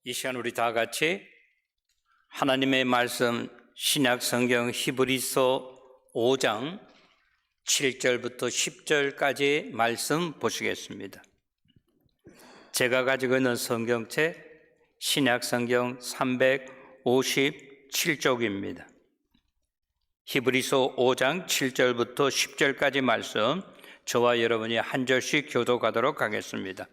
이 시간 우리 다 같이 하나님의 말씀 신약 성경 히브리서 5장 7절부터 10절까지 말씀 보시겠습니다. 제가 가지고 있는 성경책 신약 성경 357쪽입니다. 히브리서 5장 7절부터 10절까지 말씀 저와 여러분이 한 절씩 교독하도록 하겠습니다.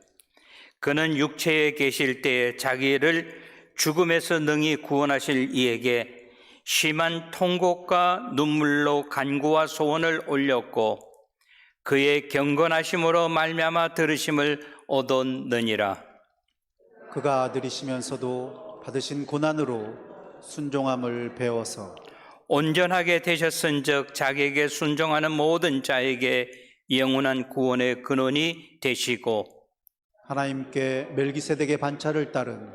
그는 육체에 계실 때에 자기를 죽음에서 능히 구원하실 이에게 심한 통곡과 눈물로 간구와 소원을 올렸고 그의 경건하심으로 말미암아 들으심을 얻었느니라. 그가 아들이시면서도 받으신 고난으로 순종함을 배워서 온전하게 되셨은즉 자기에게 순종하는 모든 자에게 영원한 구원의 근원이 되시고 하나님께 멜기세덱의 반차를 따른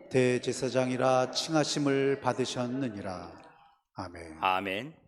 대제사장이라 칭하심을 받으셨느니라. 아멘. 아멘.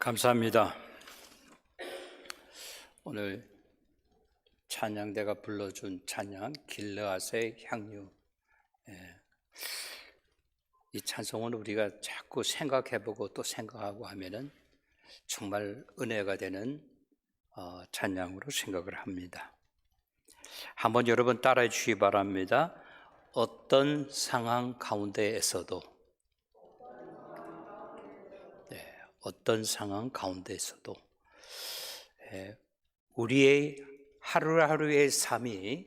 감사합니다. 오늘 찬양대가 불러준 찬양 길르앗의 향유, 이 찬송은 우리가 자꾸 생각해보고 또 생각하고 하면은 정말 은혜가 되는 찬양으로 생각을 합니다. 한번 여러분 따라해 주시기 바랍니다. 어떤 상황 가운데에서도, 어떤 상황 가운데에서도 우리의 하루하루의 삶이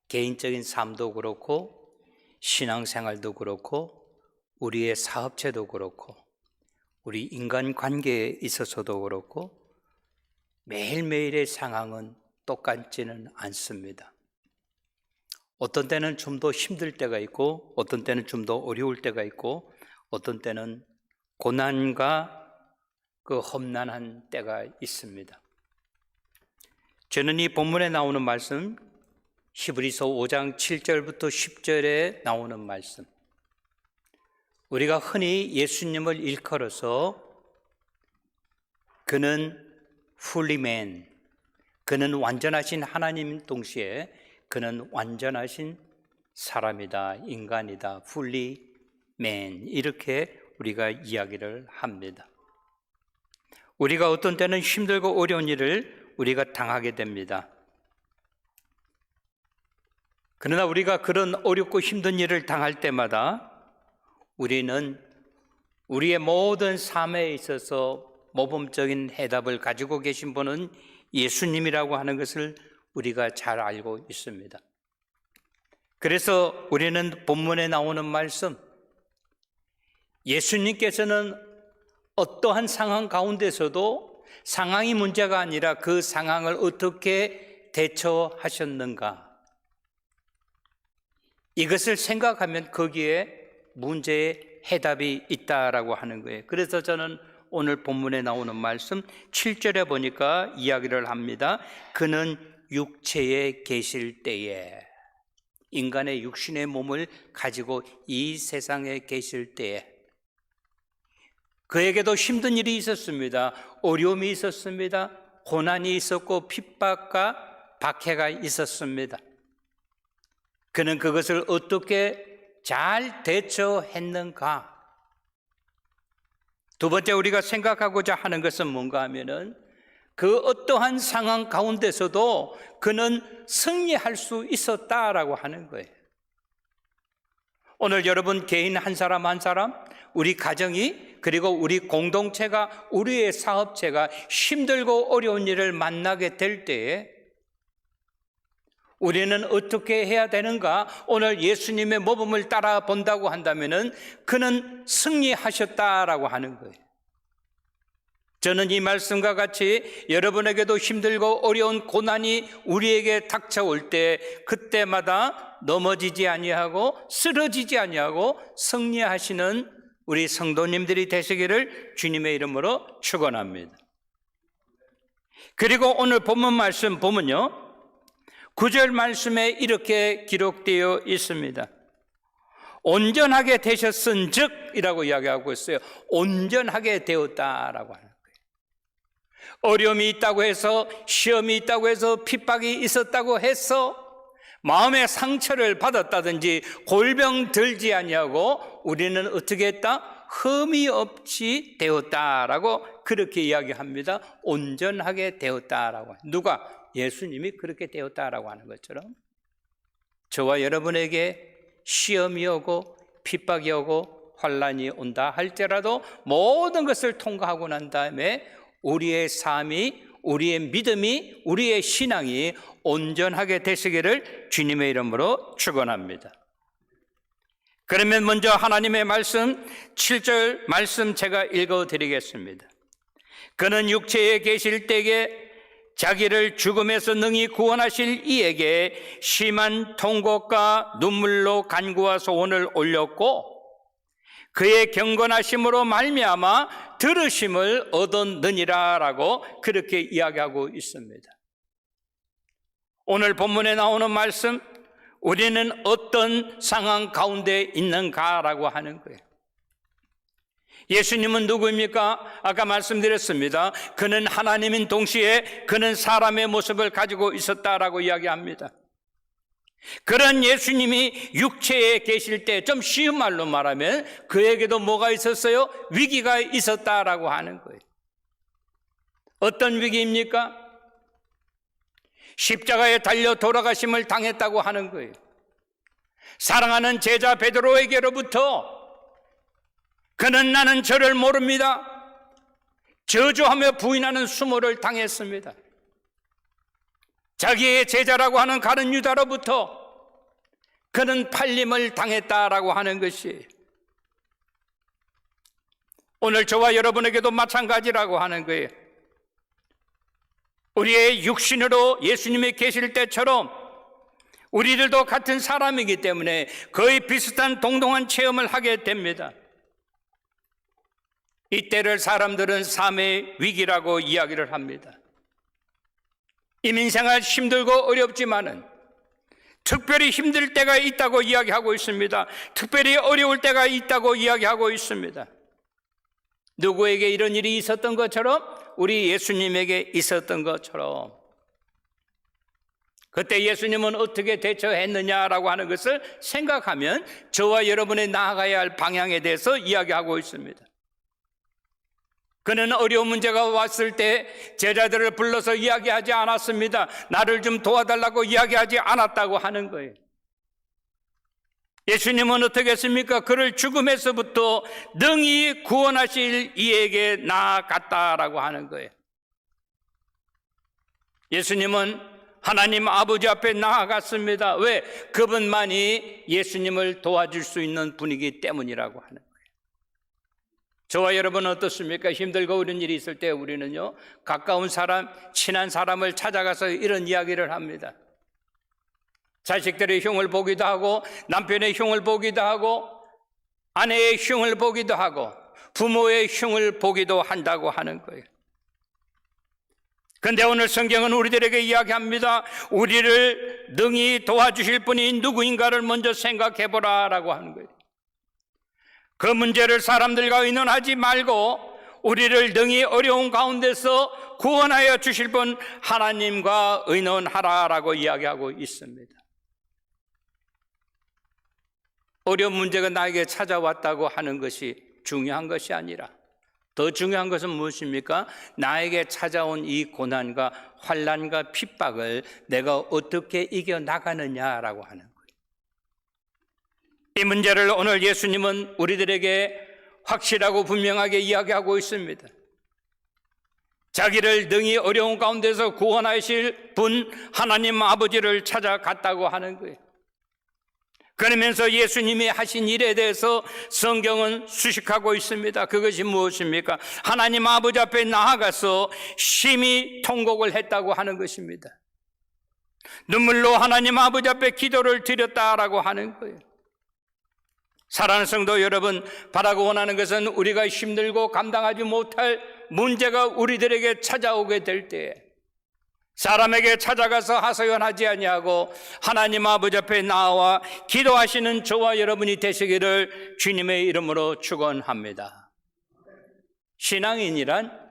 개인적인 삶도 그렇고 신앙생활도 그렇고 우리의 사업체도 그렇고 우리 인간관계에 있어서도 그렇고 매일매일의 상황은 똑같지는 않습니다. 어떤 때는 좀 더 힘들 때가 있고 어떤 때는 좀 더 어려울 때가 있고 어떤 때는 고난과 그 험난한 때가 있습니다. 저는 이 본문에 나오는 말씀, 히브리서 5장 7절부터 10절에 나오는 말씀, 우리가 흔히 예수님을 일컬어서 그는 fully-man, 그는 완전하신 하나님 동시에 그는 완전하신 사람이다, 인간이다, fully-man, 이렇게 우리가 이야기를 합니다. 우리가 어떤 때는 힘들고 어려운 일을 우리가 당하게 됩니다. 그러나 우리가 그런 어렵고 힘든 일을 당할 때마다 우리는 우리의 모든 삶에 있어서 모범적인 해답을 가지고 계신 분은 예수님이라고 하는 것을 우리가 잘 알고 있습니다. 그래서 우리는 본문에 나오는 말씀, 예수님께서는 어떠한 상황 가운데서도 상황이 문제가 아니라 그 상황을 어떻게 대처하셨는가, 이것을 생각하면 거기에 문제의 해답이 있다라고 하는 거예요. 그래서 저는 오늘 본문에 나오는 말씀 7절에 보니까 이야기를 합니다. 그는 육체에 계실 때에, 인간의 육신의 몸을 가지고 이 세상에 계실 때에 그에게도 힘든 일이 있었습니다. 어려움이 있었습니다. 고난이 있었고 핍박과 박해가 있었습니다. 그는 그것을 어떻게 잘 대처했는가? 두 번째 우리가 생각하고자 하는 것은 뭔가 하면은 그 어떠한 상황 가운데서도 그는 승리할 수 있었다라고 하는 거예요. 오늘 여러분 개인 한 사람 한 사람, 우리 가정이, 그리고 우리 공동체가, 우리의 사업체가 힘들고 어려운 일을 만나게 될 때에 우리는 어떻게 해야 되는가? 오늘 예수님의 모범을 따라 본다고 한다면은 그는 승리하셨다라고 하는 거예요. 저는 이 말씀과 같이 여러분에게도 힘들고 어려운 고난이 우리에게 닥쳐올 때 그때마다 넘어지지 아니하고 쓰러지지 아니하고 승리하시는 우리 성도님들이 되시기를 주님의 이름으로 축원합니다. 그리고 오늘 본문 말씀 보면요, 9절 말씀에 이렇게 기록되어 있습니다. 온전하게 되셨은즉 이라고 이야기하고 있어요. 온전하게 되었다라고 하는 거예요. 어려움이 있다고 해서, 시험이 있다고 해서, 핍박이 있었다고 해서 마음의 상처를 받았다든지 골병 들지 아니하고 우리는 어떻게 했다? 흠이 없이 되었다라고 그렇게 이야기합니다. 온전하게 되었다라고. 누가? 예수님이 그렇게 되었다라고 하는 것처럼 저와 여러분에게 시험이 오고 핍박이 오고 환난이 온다 할지라도 모든 것을 통과하고 난 다음에 우리의 삶이, 우리의 믿음이, 우리의 신앙이 온전하게 되시기를 주님의 이름으로 축원합니다. 그러면 먼저 하나님의 말씀 7절 말씀 제가 읽어드리겠습니다. 그는 육체에 계실 때에 자기를 죽음에서 능히 구원하실 이에게 심한 통곡과 눈물로 간구와 소원을 올렸고 그의 경건하심으로 말미암아 들으심을 얻었느니라라고 그렇게 이야기하고 있습니다. 오늘 본문에 나오는 말씀, 우리는 어떤 상황 가운데 있는가라고 하는 거예요. 예수님은 누구입니까? 아까 말씀드렸습니다. 그는 하나님인 동시에 그는 사람의 모습을 가지고 있었다라고 이야기합니다. 그런 예수님이 육체에 계실 때, 좀 쉬운 말로 말하면 그에게도 뭐가 있었어요? 위기가 있었다라고 하는 거예요. 어떤 위기입니까? 십자가에 달려 돌아가심을 당했다고 하는 거예요. 사랑하는 제자 베드로에게로부터 그는 나는 저를 모릅니다, 저주하며 부인하는 수모를 당했습니다. 자기의 제자라고 하는 가룟 유다로부터 그는 팔림을 당했다라고 하는 것이 오늘 저와 여러분에게도 마찬가지라고 하는 거예요. 우리의 육신으로 예수님이 계실 때처럼 우리들도 같은 사람이기 때문에 거의 비슷한 동등한 체험을 하게 됩니다. 이때를 사람들은 삶의 위기라고 이야기를 합니다. 이민생활 힘들고 어렵지만은 특별히 힘들 때가 있다고 이야기하고 있습니다. 특별히 어려울 때가 있다고 이야기하고 있습니다. 누구에게 이런 일이 있었던 것처럼 우리 예수님에게 있었던 것처럼 그때 예수님은 어떻게 대처했느냐라고 하는 것을 생각하면 저와 여러분이 나아가야 할 방향에 대해서 이야기하고 있습니다. 그는 어려운 문제가 왔을 때 제자들을 불러서 이야기하지 않았습니다. 나를 좀 도와달라고 이야기하지 않았다고 하는 거예요. 예수님은 어떻게 했습니까? 그를 죽음에서부터 능히 구원하실 이에게 나아갔다라고 하는 거예요. 예수님은 하나님 아버지 앞에 나아갔습니다. 왜? 그분만이 예수님을 도와줄 수 있는 분이기 때문이라고 하는 거예요. 저와 여러분은 어떻습니까? 힘들고 어려운 일이 있을 때 우리는요, 가까운 사람, 친한 사람을 찾아가서 이런 이야기를 합니다. 자식들의 흉을 보기도 하고, 남편의 흉을 보기도 하고, 아내의 흉을 보기도 하고, 부모의 흉을 보기도 한다고 하는 거예요. 그런데 오늘 성경은 우리들에게 이야기합니다. 우리를 능히 도와주실 분이 누구인가를 먼저 생각해보라 라고 하는 거예요. 그 문제를 사람들과 의논하지 말고 우리를 능히 어려운 가운데서 구원하여 주실 분 하나님과 의논하라라고 이야기하고 있습니다. 어려운 문제가 나에게 찾아왔다고 하는 것이 중요한 것이 아니라 더 중요한 것은 무엇입니까? 나에게 찾아온 이 고난과 환난과 핍박을 내가 어떻게 이겨나가느냐라고 하는 거예요. 이 문제를 오늘 예수님은 우리들에게 확실하고 분명하게 이야기하고 있습니다. 자기를 능히 어려운 가운데서 구원하실 분 하나님 아버지를 찾아갔다고 하는 거예요. 그러면서 예수님이 하신 일에 대해서 성경은 수식하고 있습니다. 그것이 무엇입니까? 하나님 아버지 앞에 나아가서 심히 통곡을 했다고 하는 것입니다. 눈물로 하나님 아버지 앞에 기도를 드렸다라고 하는 거예요. 사랑하는 성도 여러분, 바라고 원하는 것은 우리가 힘들고 감당하지 못할 문제가 우리들에게 찾아오게 될 때 사람에게 찾아가서 하소연하지 아니하고 하나님 아버지 앞에 나와 기도하시는 저와 여러분이 되시기를 주님의 이름으로 축원합니다. 신앙인이란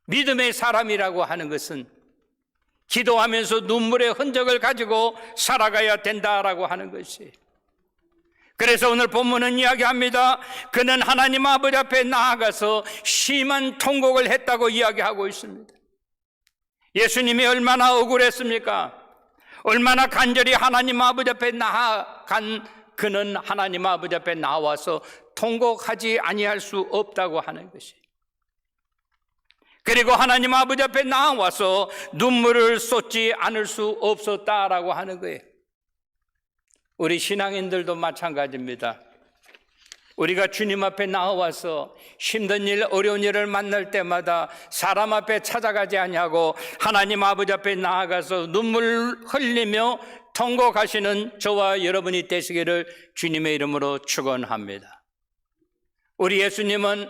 믿음의 사람이라고 하는 것은 기도하면서 눈물의 흔적을 가지고 살아가야 된다라고 하는 것이. 그래서 오늘 본문은 이야기합니다. 그는 하나님 아버지 앞에 나아가서 심한 통곡을 했다고 이야기하고 있습니다. 예수님이 얼마나 억울했습니까? 얼마나 간절히 하나님 아버지 앞에 나아간 그는 하나님 아버지 앞에 나와서 통곡하지 아니할 수 없다고 하는 것이. 그리고 하나님 아버지 앞에 나와서 눈물을 쏟지 않을 수 없었다라고 하는 거예요. 우리 신앙인들도 마찬가지입니다. 우리가 주님 앞에 나와서 힘든 일, 어려운 일을 만날 때마다 사람 앞에 찾아가지 아니하고 하나님 아버지 앞에 나아가서 눈물 흘리며 통곡하시는 저와 여러분이 되시기를 주님의 이름으로 축원합니다. 우리 예수님은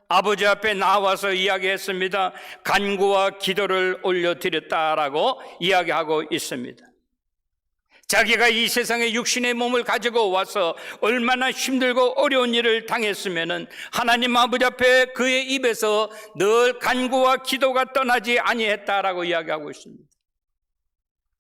아버지 앞에 나와서 이야기했습니다. 간구와 기도를 올려드렸다라고 이야기하고 있습니다. 자기가 이 세상에 육신의 몸을 가지고 와서 얼마나 힘들고 어려운 일을 당했으면은 하나님 아버지 앞에 그의 입에서 늘 간구와 기도가 떠나지 아니했다라고 이야기하고 있습니다.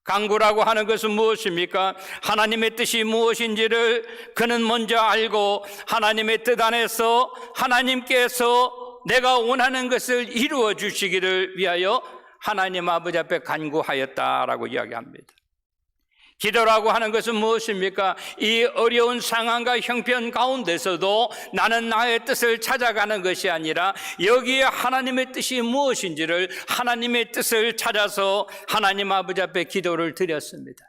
간구라고 하는 것은 무엇입니까? 하나님의 뜻이 무엇인지를 그는 먼저 알고 하나님의 뜻 안에서 하나님께서 내가 원하는 것을 이루어 주시기를 위하여 하나님 아버지 앞에 간구하였다라고 이야기합니다. 기도라고 하는 것은 무엇입니까? 이 어려운 상황과 형편 가운데서도 나는 나의 뜻을 찾아가는 것이 아니라 여기에 하나님의 뜻이 무엇인지를 하나님의 뜻을 찾아서 하나님 아버지 앞에 기도를 드렸습니다.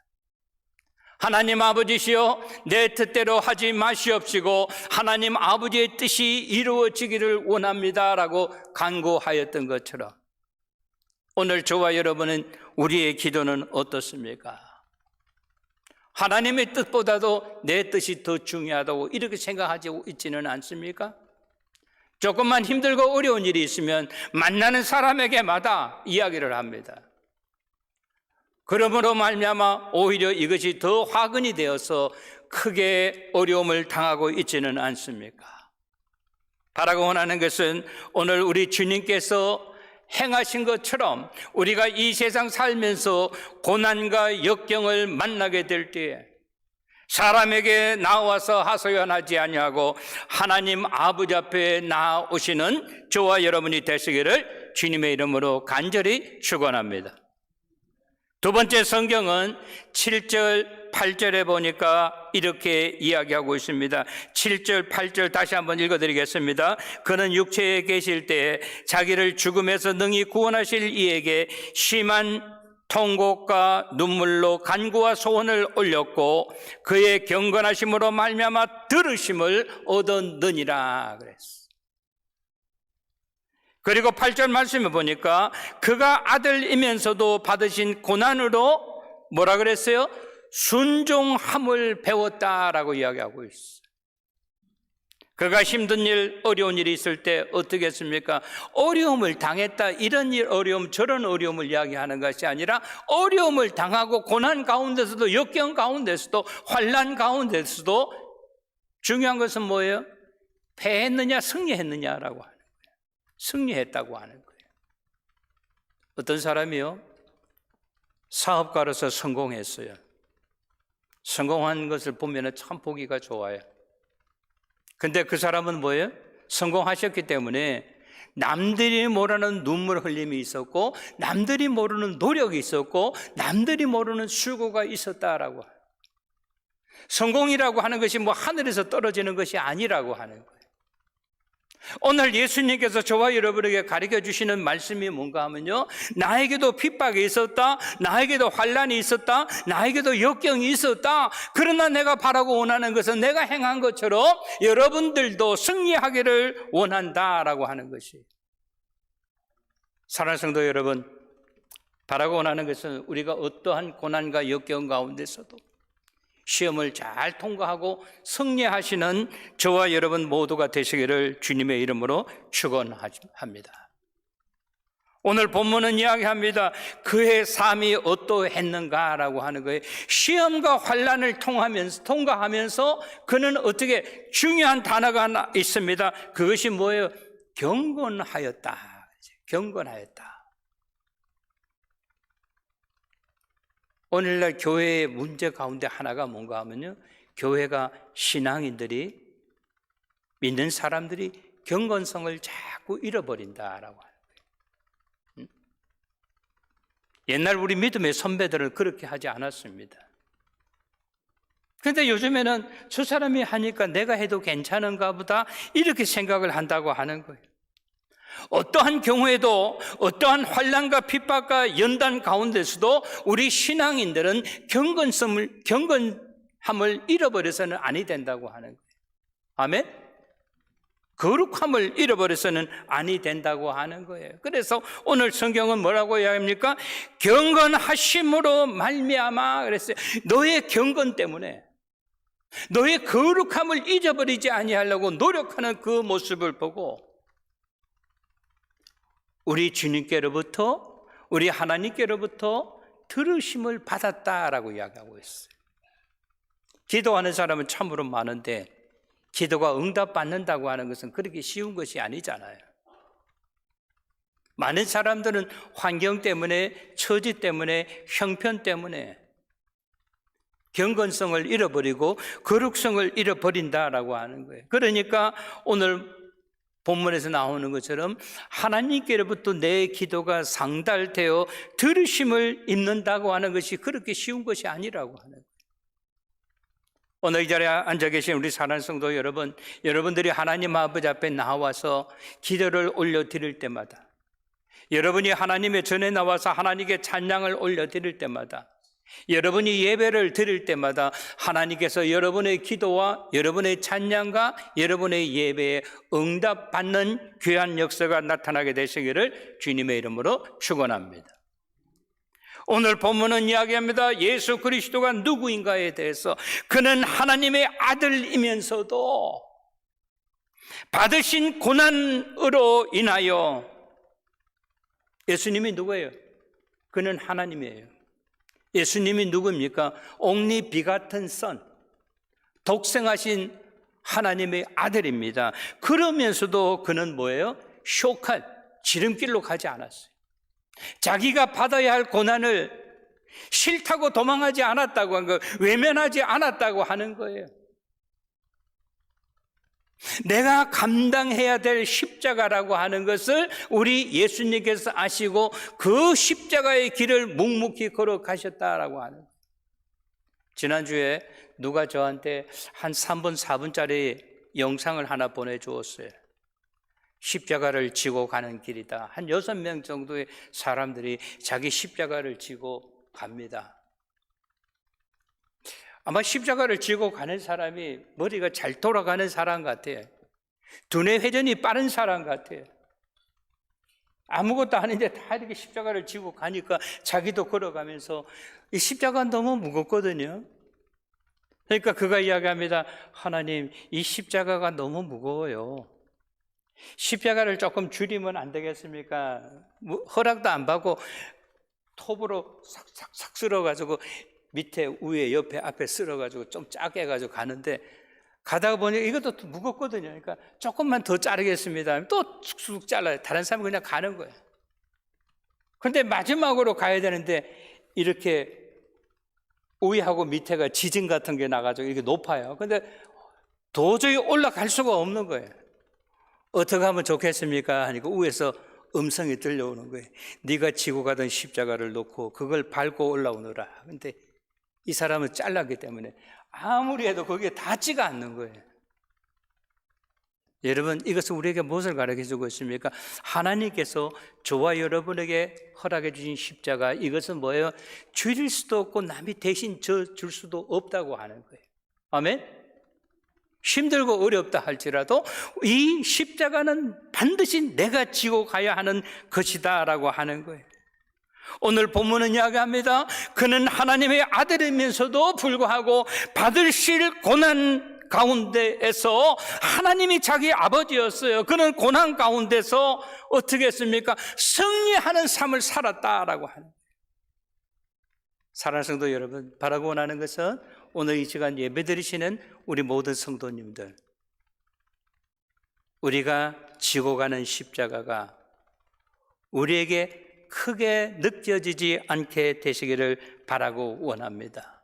하나님 아버지시여, 내 뜻대로 하지 마시옵시고 하나님 아버지의 뜻이 이루어지기를 원합니다라고 간구하였던 것처럼 오늘 저와 여러분은 우리의 기도는 어떻습니까? 하나님의 뜻보다도 내 뜻이 더 중요하다고 이렇게 생각하지 있지는 않습니까? 조금만 힘들고 어려운 일이 있으면 만나는 사람에게마다 이야기를 합니다. 그러므로 말미암아 오히려 이것이 더 화근이 되어서 크게 어려움을 당하고 있지는 않습니까? 바라고 원하는 것은 오늘 우리 주님께서 행하신 것처럼 우리가 이 세상 살면서 고난과 역경을 만나게 될 때에 사람에게 나와서 하소연하지 아니하고 하나님 아버지 앞에 나오시는 저와 여러분이 되시기를 주님의 이름으로 간절히 축원합니다. 두 번째 성경은 7절, 8절에 보니까 이렇게 이야기하고 있습니다. 7절, 8절 다시 한번 읽어드리겠습니다. 그는 육체에 계실 때 자기를 죽음에서 능히 구원하실 이에게 심한 통곡과 눈물로 간구와 소원을 올렸고 그의 경건하심으로 말미암아 들으심을 얻었느니라 그랬어. 그리고 8절 말씀에 보니까 그가 아들이면서도 받으신 고난으로 뭐라 그랬어요? 순종함을 배웠다라고 이야기하고 있어요. 그가 힘든 일, 어려운 일이 있을 때 어떻게 했습니까? 어려움을 당했다, 이런 일, 어려움, 저런 어려움을 이야기하는 것이 아니라 어려움을 당하고 고난 가운데서도, 역경 가운데서도, 환난 가운데서도 중요한 것은 뭐예요? 패했느냐, 승리했느냐라고 하는 거예요. 승리했다고 하는 거예요. 어떤 사람이요? 사업가로서 성공했어요. 성공한 것을 보면 참 보기가 좋아요. 근데 그 사람은 뭐예요? 성공하셨기 때문에 남들이 모르는 눈물 흘림이 있었고 남들이 모르는 노력이 있었고 남들이 모르는 수고가 있었다라고. 성공이라고 하는 것이 뭐 하늘에서 떨어지는 것이 아니라고 하는 거예요. 오늘 예수님께서 저와 여러분에게 가르쳐 주시는 말씀이 뭔가 하면요, 나에게도 핍박이 있었다, 나에게도 환난이 있었다, 나에게도 역경이 있었다. 그러나 내가 바라고 원하는 것은 내가 행한 것처럼 여러분들도 승리하기를 원한다라고 하는 것이. 사랑하는 성도 여러분, 바라고 원하는 것은 우리가 어떠한 고난과 역경 가운데서도 시험을 잘 통과하고 승리하시는 저와 여러분 모두가 되시기를 주님의 이름으로 축원합니다. 오늘 본문은 이야기합니다. 그의 삶이 어떠했는가라고 하는 거예요. 시험과 환난을 통과하면서 그는 어떻게 중요한 단어가 하나 있습니다. 그것이 뭐예요? 경건하였다. 경건하였다. 오늘날 교회의 문제 가운데 하나가 뭔가 하면요, 교회가 신앙인들이, 믿는 사람들이 경건성을 자꾸 잃어버린다라고 하는 거예요. 옛날 우리 믿음의 선배들은 그렇게 하지 않았습니다. 그런데 요즘에는 저 사람이 하니까 내가 해도 괜찮은가 보다 이렇게 생각을 한다고 하는 거예요. 어떠한 경우에도 어떠한 환난과 핍박과 연단 가운데서도 우리 신앙인들은 경건함을 잃어버려서는 아니 된다고 하는 거예요. 아멘? 거룩함을 잃어버려서는 아니 된다고 하는 거예요. 그래서 오늘 성경은 뭐라고 이야기합니까? 경건하심으로 말미암아 그랬어요. 너의 경건 때문에, 너의 거룩함을 잊어버리지 아니하려고 노력하는 그 모습을 보고 우리 주님께로부터, 우리 하나님께로부터 들으심을 받았다라고 이야기하고 있어요. 기도하는 사람은 참으로 많은데 기도가 응답받는다고 하는 것은 그렇게 쉬운 것이 아니잖아요. 많은 사람들은 환경 때문에, 처지 때문에, 형편 때문에 경건성을 잃어버리고 거룩성을 잃어버린다라고 하는 거예요. 그러니까 오늘 본문에서 나오는 것처럼 하나님께로부터 내 기도가 상달되어 들으심을 입는다고 하는 것이 그렇게 쉬운 것이 아니라고 하는 거예요. 오늘 이 자리에 앉아 계신 우리 사랑하는 성도 여러분, 여러분들이 하나님 아버지 앞에 나와서 기도를 올려드릴 때마다, 여러분이 하나님의 전에 나와서 하나님께 찬양을 올려드릴 때마다, 여러분이 예배를 드릴 때마다 하나님께서 여러분의 기도와 여러분의 찬양과 여러분의 예배에 응답받는 귀한 역사가 나타나게 되시기를 주님의 이름으로 축원합니다. 오늘 본문은 이야기합니다. 예수 그리스도가 누구인가에 대해서. 그는 하나님의 아들이면서도 받으신 고난으로 인하여, 예수님이 누구예요? 그는 하나님이에요. 예수님이 누구입니까? 옥리 비가튼 선, 독생하신 하나님의 아들입니다. 그러면서도 그는 뭐예요? 쇼칼, 지름길로 가지 않았어요. 자기가 받아야 할 고난을 싫다고 도망하지 않았다고 한 거예요. 외면하지 않았다고 하는 거예요. 내가 감당해야 될 십자가라고 하는 것을 우리 예수님께서 아시고 그 십자가의 길을 묵묵히 걸어가셨다라고 하는 거예요. 지난주에 누가 저한테 한 3분, 4분짜리 영상을 하나 보내주었어요. 십자가를 지고 가는 길이다. 한 6명 정도의 사람들이 자기 십자가를 지고 갑니다. 아마 십자가를 지고 가는 사람이 머리가 잘 돌아가는 사람 같아요. 두뇌 회전이 빠른 사람 같아요. 아무것도 아닌데 다 이렇게 십자가를 지고 가니까 자기도 걸어가면서 이 십자가 너무 무겁거든요. 그러니까 그가 이야기합니다. 하나님, 이 십자가가 너무 무거워요. 십자가를 조금 줄이면 안 되겠습니까? 허락도 안 받고 톱으로 싹싹싹 쓸어가지고 밑에, 위에, 옆에, 앞에 쓸어가지고 좀 작게 해가지고 가는데, 가다가 보니 이것도 무겁거든요. 그러니까 조금만 더 자르겠습니다. 또 쑥쑥 잘라요. 다른 사람은 그냥 가는 거예요. 그런데 마지막으로 가야 되는데 이렇게 위하고 밑에가 지진 같은 게 나가지고 이렇게 높아요. 근데 도저히 올라갈 수가 없는 거예요. 어떻게 하면 좋겠습니까? 하니까 위에서 음성이 들려오는 거예요. 네가 지고 가던 십자가를 놓고 그걸 밟고 올라오너라. 근데 이 사람은 잘랐기 때문에 아무리 해도 거기에 닿지가 않는 거예요. 여러분, 이것은 우리에게 무엇을 가르쳐 주고 있습니까? 하나님께서 저와 여러분에게 허락해 주신 십자가, 이것은 뭐예요? 줄일 수도 없고 남이 대신 줄 수도 없다고 하는 거예요. 아멘? 힘들고 어렵다 할지라도 이 십자가는 반드시 내가 지고 가야 하는 것이다 라고 하는 거예요. 오늘 본문은 이야기합니다. 그는 하나님의 아들이면서도 불구하고 받으실 고난 가운데에서 하나님이 자기 아버지였어요. 그는 고난 가운데서 어떻게 했습니까? 승리하는 삶을 살았다라고 하는 거예요. 사랑하는 성도 여러분, 바라고 원하는 것은 오늘 이 시간 예배드리시는 우리 모든 성도님들, 우리가 지고 가는 십자가가 우리에게 크게 느껴지지 않게 되시기를 바라고 원합니다.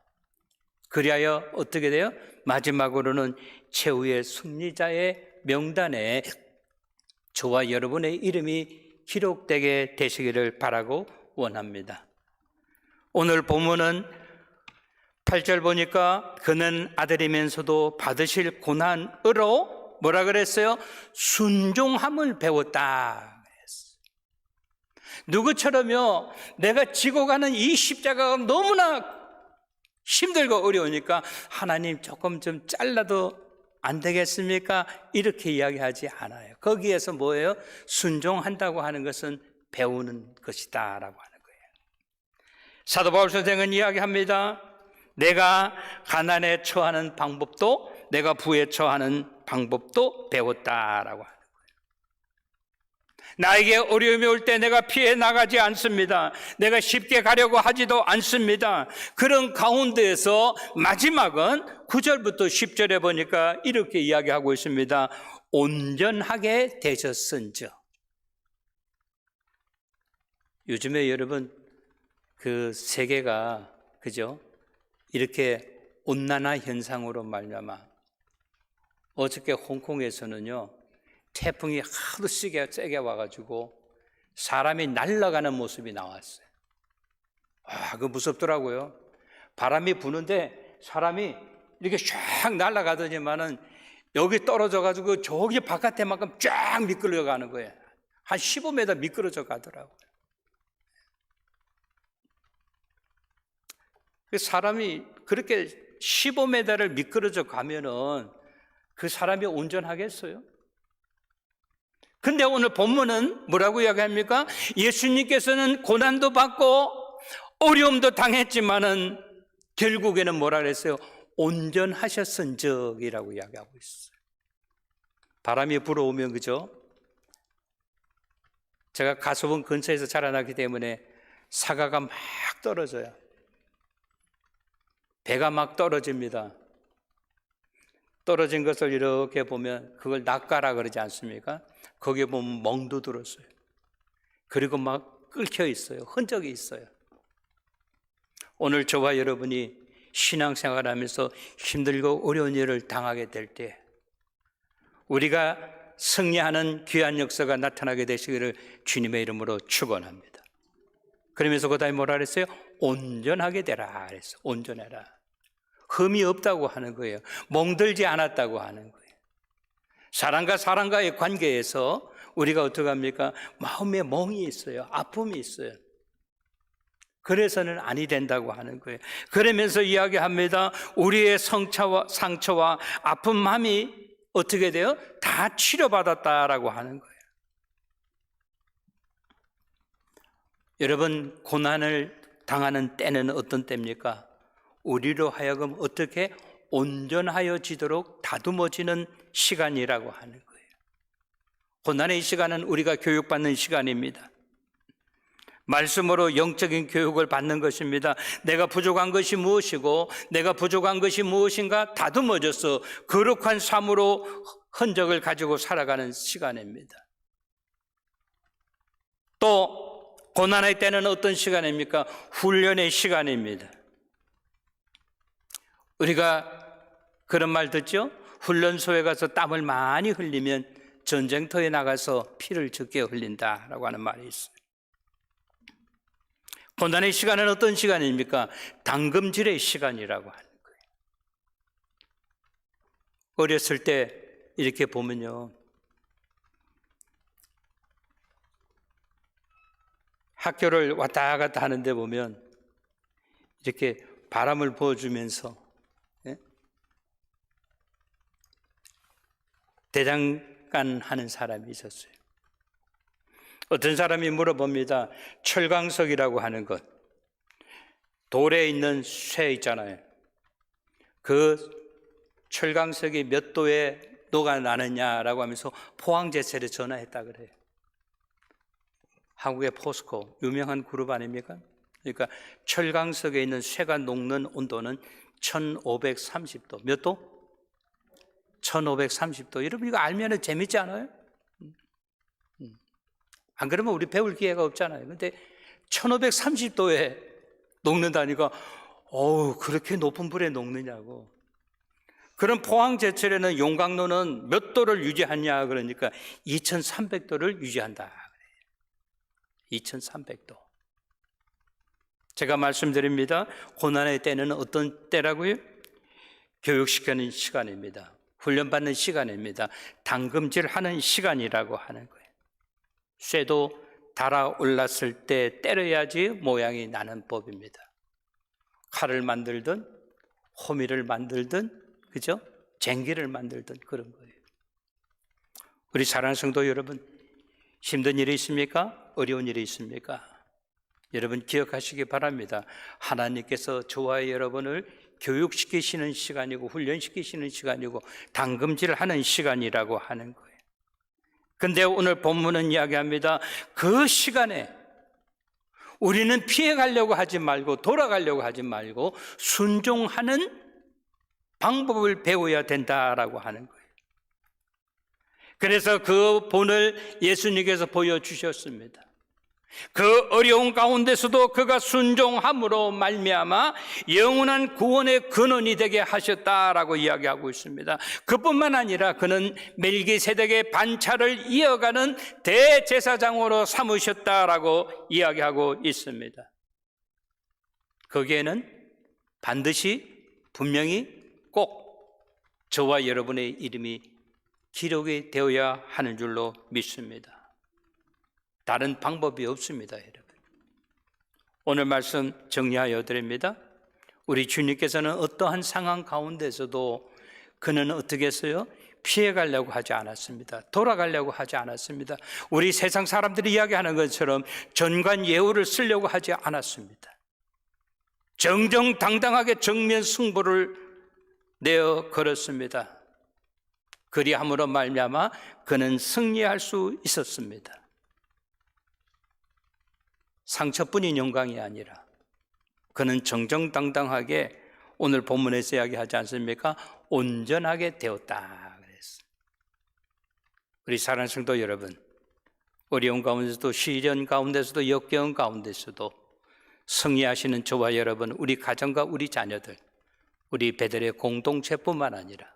그리하여 어떻게 돼요? 마지막으로는 최후의 승리자의 명단에 저와 여러분의 이름이 기록되게 되시기를 바라고 원합니다. 오늘 본문은 8절 보니까 그는 아들이면서도 받으실 고난으로 뭐라 그랬어요? 순종함을 배웠다. 누구처럼요, 내가 지고 가는 이 십자가가 너무나 힘들고 어려우니까 하나님 조금 좀 잘라도 안 되겠습니까? 이렇게 이야기하지 않아요. 거기에서 뭐예요? 순종한다고 하는 것은 배우는 것이다 라고 하는 거예요. 사도 바울 선생은 이야기합니다. 내가 가난에 처하는 방법도 내가 부에 처하는 방법도 배웠다라고 하는 거예요. 나에게 어려움이 올 때 내가 피해 나가지 않습니다. 내가 쉽게 가려고 하지도 않습니다. 그런 가운데에서 마지막은 9절부터 10절에 보니까 이렇게 이야기하고 있습니다. 온전하게 되셨은즉. 요즘에 여러분 그 세계가 그죠? 이렇게 온난화 현상으로 말미암아 어저께 홍콩에서는요 태풍이 하도 세게 와가지고 사람이 날아가는 모습이 나왔어요. 그거 무섭더라고요. 바람이 부는데 사람이 이렇게 쫙 날아가더니만은 여기 떨어져가지고 저기 바깥에만큼 쫙 미끄러져 가는 거예요. 한 15m 미끄러져 가더라고요. 사람이 그렇게 15m를 미끄러져 가면은 그 사람이 온전하겠어요? 근데 오늘 본문은 뭐라고 이야기합니까? 예수님께서는 고난도 받고 어려움도 당했지만은 결국에는 뭐라 그랬어요? 온전하셨은적이라고 이야기하고 있어요. 바람이 불어오면 그죠? 제가 가수원 근처에서 자라나기 때문에 사과가 막 떨어져요. 배가 막 떨어집니다. 떨어진 것을 이렇게 보면 그걸 낚아라 그러지 않습니까? 거기에 보면 멍도 들었어요. 그리고 막 끓혀 있어요. 흔적이 있어요. 오늘 저와 여러분이 신앙생활하면서 힘들고 어려운 일을 당하게 될 때 우리가 승리하는 귀한 역사가 나타나게 되시기를 주님의 이름으로 축원합니다. 그러면서 그 다음에 뭐라 그랬어요? 온전하게 되라 그랬어요. 온전해라. 흠이 없다고 하는 거예요. 멍들지 않았다고 하는 거예요. 사람과 사람과의 관계에서 우리가 어떻게 합니까? 마음에 멍이 있어요. 아픔이 있어요. 그래서는 아니 된다고 하는 거예요. 그러면서 이야기합니다. 우리의 상처와 아픈 마음이 어떻게 돼요? 다 치료받았다라고 하는 거예요. 여러분, 고난을 당하는 때는 어떤 때입니까? 우리로 하여금 어떻게 온전하여지도록 다듬어지는 시간이라고 하는 거예요. 고난의 시간은 우리가 교육받는 시간입니다. 말씀으로 영적인 교육을 받는 것입니다. 내가 부족한 것이 무엇이고 내가 부족한 것이 무엇인가 다듬어져서 거룩한 삶으로 흔적을 가지고 살아가는 시간입니다. 또 고난의 때는 어떤 시간입니까? 훈련의 시간입니다. 우리가 그런 말 듣죠? 훈련소에 가서 땀을 많이 흘리면 전쟁터에 나가서 피를 적게 흘린다라고 하는 말이 있어요. 고난의 시간은 어떤 시간입니까? 당금질의 시간이라고 하는 거예요. 어렸을 때 이렇게 보면요, 학교를 왔다 갔다 하는데 보면 이렇게 바람을 부어주면서 대장간 하는 사람이 있었어요. 어떤 사람이 물어봅니다. 철광석이라고 하는 것, 돌에 있는 쇠 있잖아요. 그 철광석이 몇 도에 녹아나느냐라고 하면서 포항제철에 전화했다 그래요. 한국의 포스코, 유명한 그룹 아닙니까? 그러니까 철광석에 있는 쇠가 녹는 온도는 1530도. 몇 도? 1530도. 여러분 이거 알면 재밌지 않아요? 안 그러면 우리 배울 기회가 없잖아요. 근데 1530도에 녹는다니까 그렇게 높은 불에 녹느냐고. 그럼 포항제철에는 용광로는 몇 도를 유지하냐 그러니까 2300도를 유지한다 그래요. 2300도. 제가 말씀드립니다. 고난의 때는 어떤 때라고요? 교육시키는 시간입니다. 훈련받는 시간입니다. 당금질하는 시간이라고 하는 거예요. 쇠도 달아올랐을 때 때려야지 모양이 나는 법입니다. 칼을 만들든 호미를 만들든 그죠? 쟁기를 만들든 그런 거예요. 우리 사랑하는 성도 여러분, 힘든 일이 있습니까? 어려운 일이 있습니까? 여러분 기억하시기 바랍니다. 하나님께서 저와 여러분을 교육시키시는 시간이고 훈련시키시는 시간이고 당금질하는 시간이라고 하는 거예요. 근데 오늘 본문은 이야기합니다. 그 시간에 우리는 피해가려고 하지 말고 돌아가려고 하지 말고 순종하는 방법을 배워야 된다라고 하는 거예요. 그래서 그 본을 예수님께서 보여주셨습니다. 그 어려운 가운데서도 그가 순종함으로 말미암아 영원한 구원의 근원이 되게 하셨다라고 이야기하고 있습니다. 그뿐만 아니라 그는 멜기세덱의 반차를 이어가는 대제사장으로 삼으셨다라고 이야기하고 있습니다. 거기에는 반드시 분명히 꼭 저와 여러분의 이름이 기록이 되어야 하는 줄로 믿습니다. 다른 방법이 없습니다, 여러분. 오늘 말씀 정리하여 드립니다. 우리 주님께서는 어떠한 상황 가운데서도 그는 어떻게 했어요? 피해가려고 하지 않았습니다. 돌아가려고 하지 않았습니다. 우리 세상 사람들이 이야기하는 것처럼 전관예우를 쓰려고 하지 않았습니다. 정정당당하게 정면 승부를 내어 걸었습니다. 그리함으로 말미암아 그는 승리할 수 있었습니다. 상처뿐인 영광이 아니라 그는 정정당당하게 오늘 본문에서 이야기하지 않습니까? 온전하게 되었다 그랬어요. 우리 사랑하는 성도 여러분, 어려운 가운데서도 시련 가운데서도 역경은 가운데서도 승리하시는 저와 여러분, 우리 가정과 우리 자녀들, 우리 베들의 공동체뿐만 아니라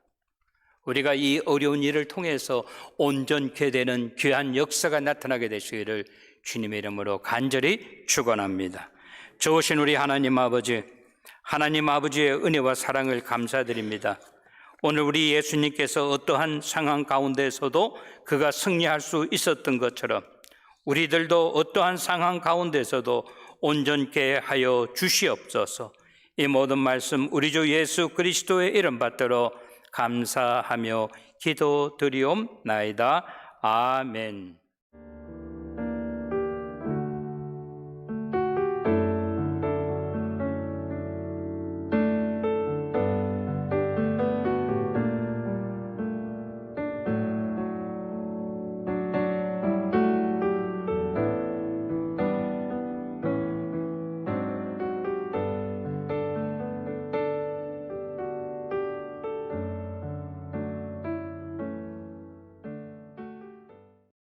우리가 이 어려운 일을 통해서 온전케 되는 귀한 역사가 나타나게 되시기를 주님의 이름으로 간절히 축원합니다. 좋으신 우리 하나님 아버지, 하나님 아버지의 은혜와 사랑을 감사드립니다. 오늘 우리 예수님께서 어떠한 상황 가운데서도 그가 승리할 수 있었던 것처럼 우리들도 어떠한 상황 가운데서도 온전케 하여 주시옵소서. 이 모든 말씀 우리 주 예수 그리스도의 이름 받들어 감사하며 기도드리옵나이다. 아멘.